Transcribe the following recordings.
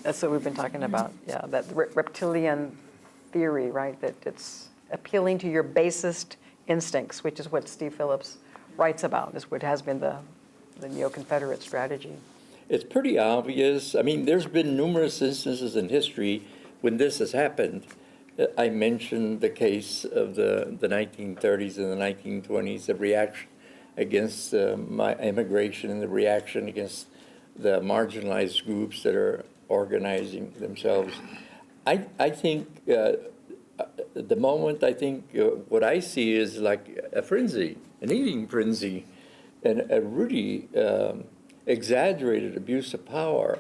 That's what we've been talking about. Yeah, that reptilian theory, right? That it's appealing to your basest instincts, which is what Steve Phillips writes about. Is what has been the neo-Confederate strategy. It's pretty obvious. I mean, there's been numerous instances in history when this has happened. I mentioned the case of the 1930s and the 1920s, the reaction against my immigration and the reaction against the marginalized groups that are organizing themselves. I think at the moment, I think what I see is like a frenzy, an eating frenzy, and a really exaggerated abuse of power.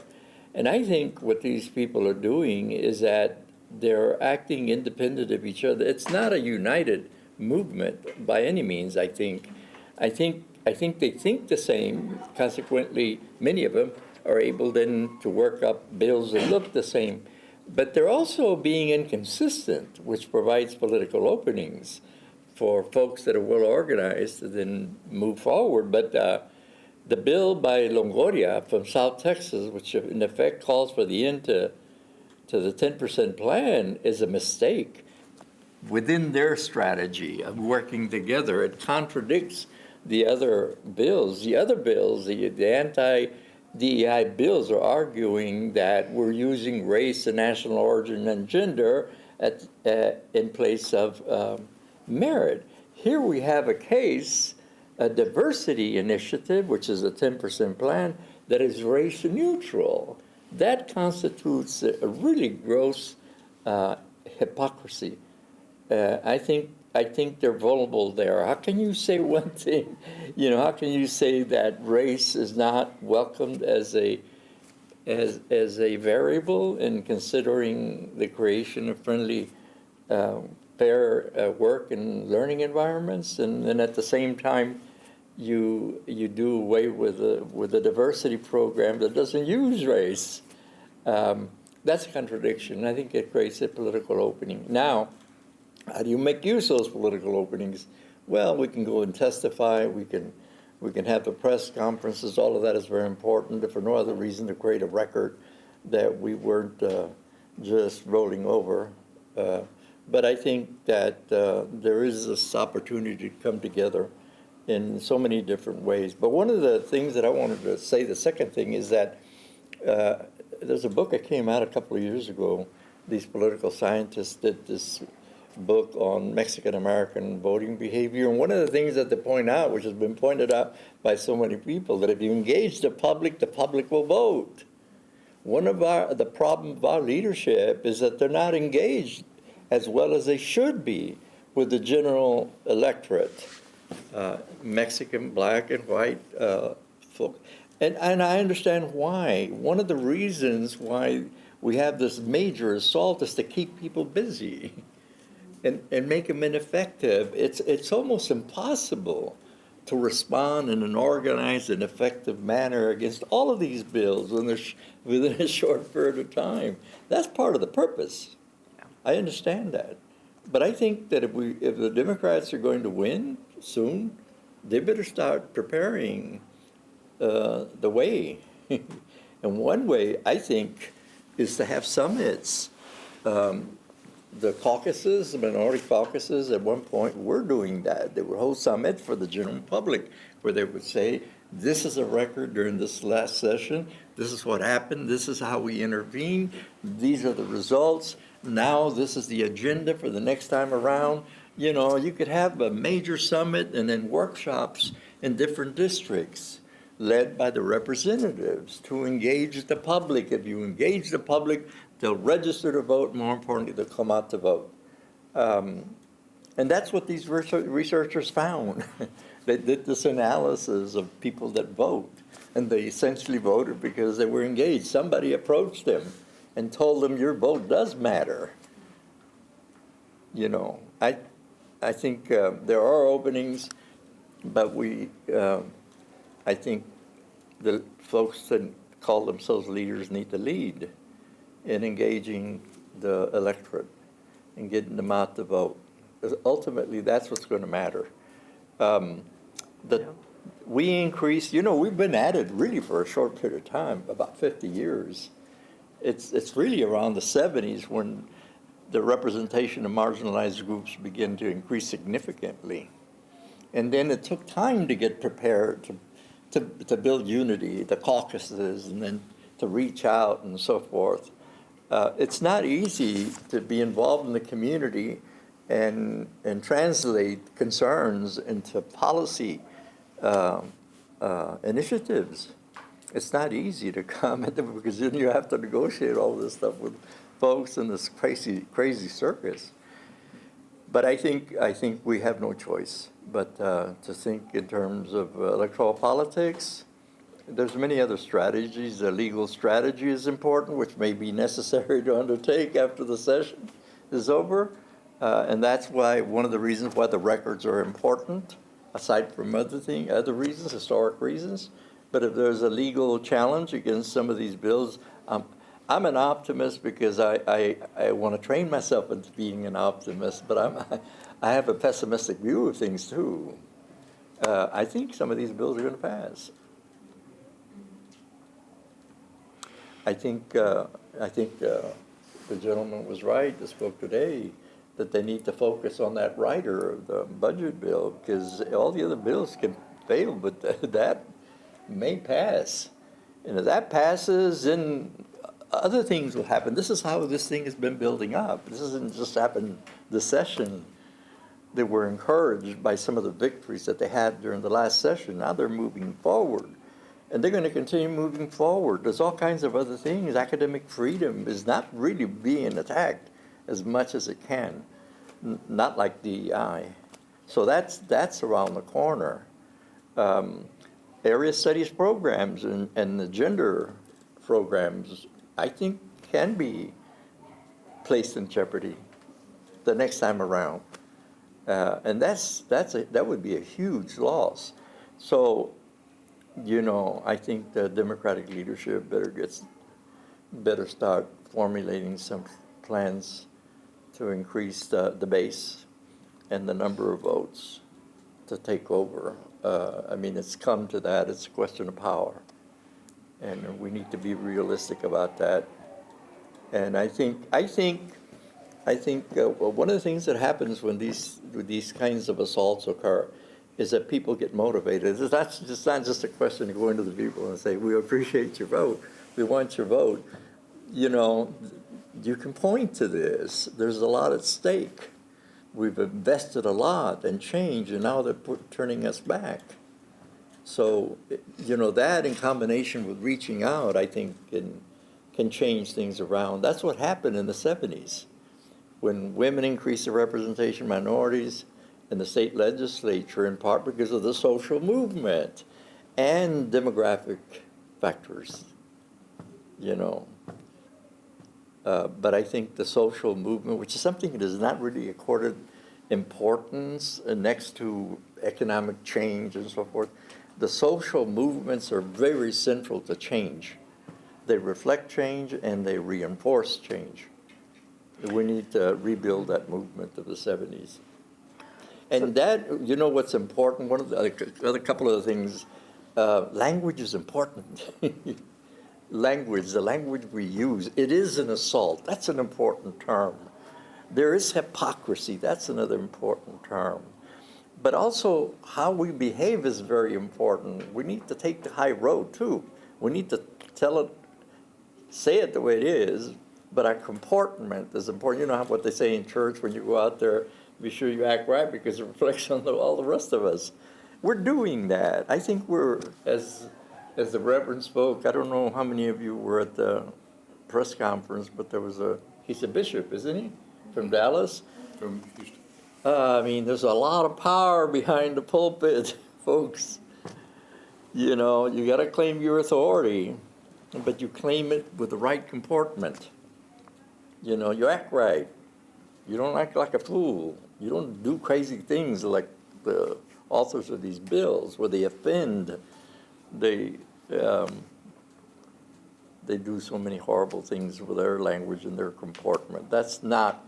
And I think what these people are doing is that they're acting independent of each other. It's not a united movement by any means, I think. I think they think the same. Consequently, many of them are able then to work up bills that look the same. But they're also being inconsistent, which provides political openings for folks that are well organized to then move forward. But the bill by Longoria from South Texas, which in effect calls for the end to the 10% plan, is a mistake within their strategy of working together. It contradicts the other bills. The other bills, the anti-DEI bills, are arguing that we're using race and national origin and gender in place of merit. Here we have a case, a diversity initiative, which is a 10% plan, that is race neutral. That constitutes a really gross hypocrisy. I think they're vulnerable there. How can you say one thing? How can you say that race is not welcomed as a variable in considering the creation of friendly, fair work and learning environments, and then at the same time you do away with a diversity program that doesn't use race? That's a contradiction. I think it creates a political opening. Now, how do you make use of those political openings? Well, we can go and testify. We can have the press conferences. All of that is very important, if for no other reason to create a record that we weren't just rolling over. But I think that there is this opportunity to come together in so many different ways. But one of the things that I wanted to say, the second thing, is that there's a book that came out a couple of years ago. These political scientists did this book on Mexican-American voting behavior. And one of the things that they point out, which has been pointed out by so many people, that if you engage the public will vote. One of the problem of our leadership is that they're not engaged as well as they should be with the general electorate, Mexican, black, and white folk. And I understand why. One of the reasons why we have this major assault is to keep people busy and make them ineffective. It's almost impossible to respond in an organized and effective manner against all of these bills within a short period of time. That's part of the purpose. I understand that. But I think that if the Democrats are going to win soon, they better start preparing the way. And one way, I think, is to have summits. The caucuses, the minority caucuses, at one point were doing that. They would hold summit for the general public where they would say, this is a record during this last session, this is what happened, this is how we intervened, these are the results, now this is the agenda for the next time around. You could have a major summit and then workshops in different districts led by the representatives to engage the public. If you engage the public, they'll register to vote. More importantly, they'll come out to vote. And that's what these researchers found. They did this analysis of people that vote, and they essentially voted because they were engaged. Somebody approached them and told them, your vote does matter. I think there are openings, but I think the folks that call themselves leaders need to lead in engaging the electorate and getting them out to vote. Because ultimately, that's what's going to matter. We increased, we've been at it really for a short period of time, about 50 years. it's really around the 70s when the representation of marginalized groups began to increase significantly. And then it took time to get prepared to build unity, the caucuses, and then to reach out and so forth. It's not easy to be involved in the community and translate concerns into policy initiatives. It's not easy to comment because then you have to negotiate all this stuff with folks in this crazy circus. But I think we have no choice but to think in terms of electoral politics. There's many other strategies. The legal strategy is important, which may be necessary to undertake after the session is over. And that's why one of the reasons why the records are important, aside from other reasons, historic reasons. But if there's a legal challenge against some of these bills, I'm an optimist because I want to train myself into being an optimist, but I have a pessimistic view of things too. I think some of these bills are going to pass. I think the gentleman was right that spoke today that they need to focus on that rider of the budget bill because all the other bills can fail, but that may pass. And if that passes, then other things will happen. This is how this thing has been building up. This hasn't just happened this session. They were encouraged by some of the victories that they had during the last session. Now they're moving forward. And they're going to continue moving forward. There's all kinds of other things. Academic freedom is not really being attacked as much as it can. Not like DEI. So that's around the corner. Area studies programs and the gender programs, I think, can be placed in jeopardy the next time around. And that would be a huge loss. So, I think the Democratic leadership better start formulating some plans to increase the base and the number of votes to take over. It's come to that. It's a question of power. And we need to be realistic about that. And I think one of the things that happens when these kinds of assaults occur is that people get motivated. It's not just a question of going to the people and say, we appreciate your vote, we want your vote. You can point to this. There's a lot at stake. We've invested a lot and change, and now they're turning us back. So, that in combination with reaching out, I think can change things around. That's what happened in the 70s. When women increased their representation, minorities in the state legislature, in part because of the social movement and demographic factors, But I think the social movement, which is something that is not really accorded importance next to economic change and so forth, the social movements are very central to change. They reflect change and they reinforce change. We need to rebuild that movement of the 70s. And what's important? One of the other couple of things, language is important. The language we use, it is an assault. That's an important term. There is hypocrisy. That's another important term. But also, how we behave is very important. We need to take the high road, too. We need to say it the way it is, but our comportment is important. You know what they say in church when you go out there, be sure you act right because it reflects on all the rest of us. We're doing that. I think we're, as the Reverend spoke, I don't know how many of you were at the press conference, but he's a bishop, isn't he? From Dallas? From Houston. There's a lot of power behind the pulpit, folks. You got to claim your authority, but you claim it with the right comportment. You act right. You don't act like a fool. You don't do crazy things like the authors of these bills where they offend. They do so many horrible things with their language and their comportment. That's not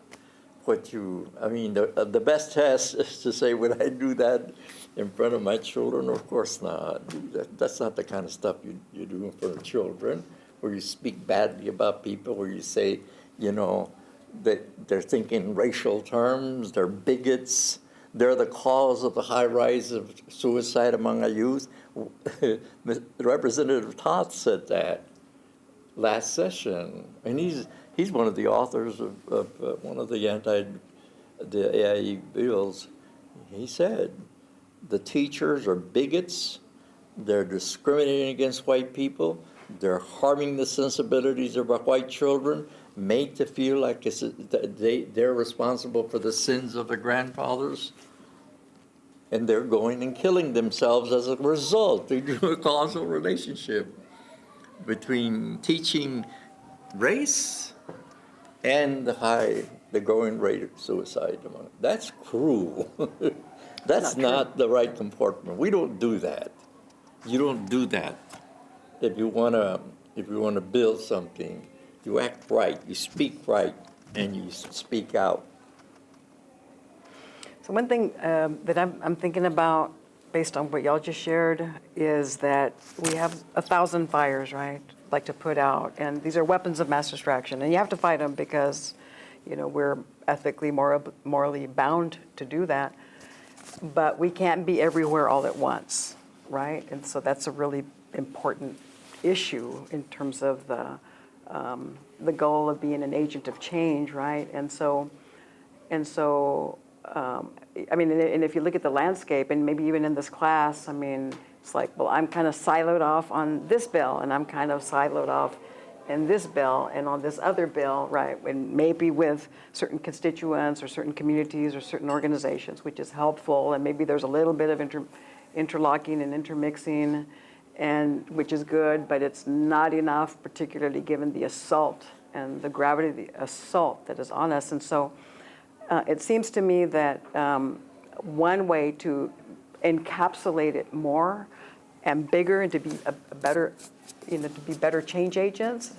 what the best test is to say, would I do that in front of my children? Of course not. That's not the kind of stuff you do in front of children. where you speak badly about people, where you say, you know, that they're thinking racial terms, they're bigots, they're the cause of the high rise of suicide among our youth. Representative Toth said that last session, and he's one of the authors of one of the AIE bills. He said the teachers are bigots, they're discriminating against white people, they're harming the sensibilities of our white children, made to feel like they're responsible for the sins of their grandfathers, and they're going and killing themselves as a result. They do a causal relationship between teaching race and the growing rate of suicide among. That's cruel. That's not the right comportment. We don't do that. You don't do that. If you wanna build something, you act right, you speak right, and you speak out. So one thing that I'm thinking about, based on what y'all just shared, is that we have 1,000 fires, right, like to put out, and these are weapons of mass destruction, and you have to fight them because, you know, we're ethically, morally bound to do that, but we can't be everywhere all at once, right? And so that's a really important issue in terms of the goal of being an agent of change, right? And so, I mean, and if you look at the landscape, and maybe even in this class, I mean, it's like, well, I'm kind of siloed off on this bill, and I'm kind of siloed off in this bill and on this other bill, right? And maybe with certain constituents or certain communities or certain organizations, which is helpful, and maybe there's a little bit of interlocking and intermixing, and which is good, but it's not enough, particularly given the assault and the gravity of the assault that is on us. And so it seems to me that one way to encapsulate it more and bigger and to be a better, you know, to be better change agents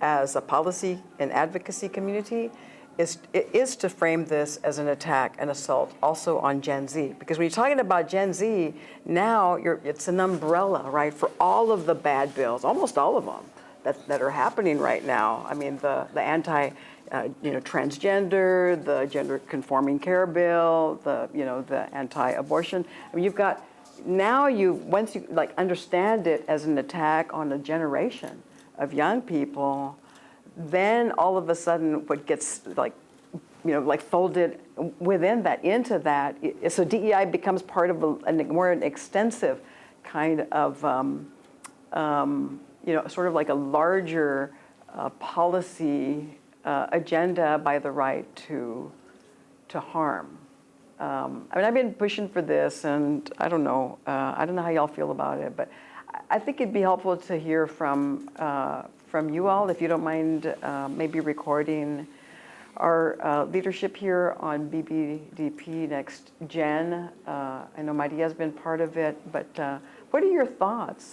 as a policy and advocacy community is to frame this as an attack, an assault, also on Gen Z. Because when you're talking about Gen Z, now it's an umbrella, right, for all of the bad bills, almost all of them that are happening right now. I mean, the transgender, the gender-conforming care bill, the anti-abortion. I mean, you've got now once you like understand it as an attack on a generation of young people, then all of a sudden what gets like folded within that into that. So DEI becomes part of a more extensive kind of sort of like a larger policy agenda by the right to harm. I mean, I've been pushing for this, and I don't know how y'all feel about it, but I think it'd be helpful to hear from you all, if you don't mind, maybe recording our leadership here on BBDP Next Gen. I know Maria's been part of it, but what are your thoughts